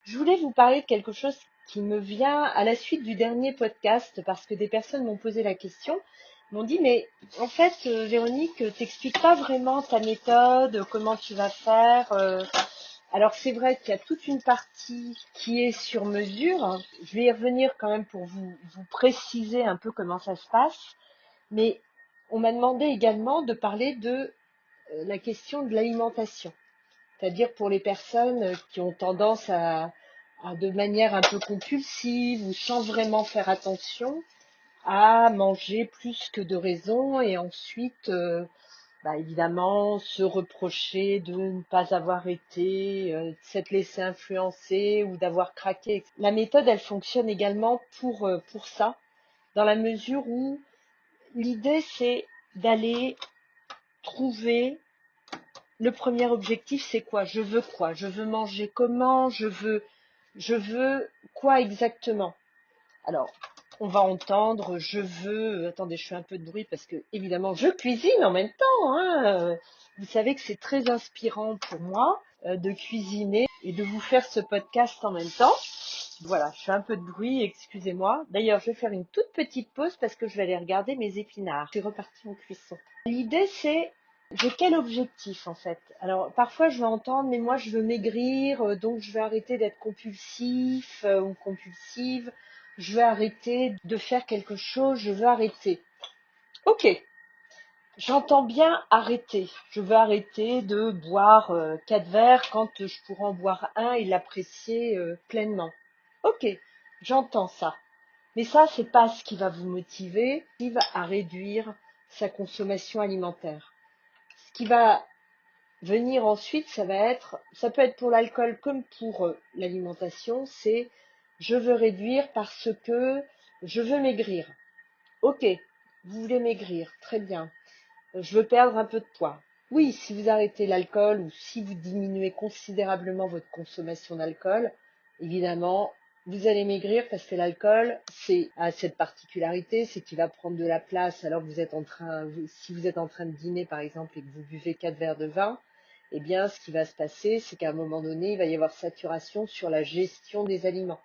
Je voulais vous parler de quelque chose qui me vient à la suite du dernier podcast parce que des personnes m'ont posé la question, m'ont dit mais en fait Véronique, t'expliques pas vraiment ta méthode, comment tu vas faire. Alors c'est vrai qu'il y a toute une partie qui est sur mesure. Je vais y revenir quand même pour vous préciser un peu comment ça se passe. Mais on m'a demandé également de parler de la question de l'alimentation. C'est-à-dire pour les personnes qui ont tendance à, de manière un peu compulsive ou sans vraiment faire attention, à manger plus que de raison et ensuite, évidemment, se reprocher de ne pas avoir été, de s'être laissé influencer ou d'avoir craqué. La méthode, elle fonctionne également pour ça, dans la mesure où l'idée, c'est d'aller trouver. Le premier objectif, c'est quoi? Je veux quoi? Je veux manger comment? Je veux quoi exactement? Alors, on va entendre, je veux. Attendez, je fais un peu de bruit parce que évidemment, je cuisine en même temps, hein. Vous savez que c'est très inspirant pour moi de cuisiner et de vous faire ce podcast en même temps. Voilà, je fais un peu de bruit, excusez-moi. D'ailleurs, je vais faire une toute petite pause parce que je vais aller regarder mes épinards. Je suis repartie en cuisson. L'idée, c'est j'ai quel objectif en fait? Alors, parfois, je vais entendre, mais moi, je veux maigrir, donc je vais arrêter d'être compulsif ou compulsive. Je veux arrêter de faire quelque chose, je veux arrêter. Ok, j'entends bien arrêter. Je veux arrêter de boire 4 verres quand je pourrais en boire un et l'apprécier pleinement. Ok, j'entends ça. Mais ça, c'est pas ce qui va vous motiver, qui va à réduire sa consommation alimentaire. Ce qui va venir ensuite, ça peut être pour l'alcool comme pour l'alimentation, c'est je veux réduire parce que je veux maigrir. Ok, vous voulez maigrir, très bien. Je veux perdre un peu de poids. Oui, si vous arrêtez l'alcool ou si vous diminuez considérablement votre consommation d'alcool, évidemment, vous allez maigrir parce que l'alcool, a cette particularité, c'est qu'il va prendre de la place alors que si vous êtes en train de dîner par exemple et que vous buvez 4 verres de vin, eh bien, ce qui va se passer, c'est qu'à un moment donné, il va y avoir saturation sur la gestion des aliments.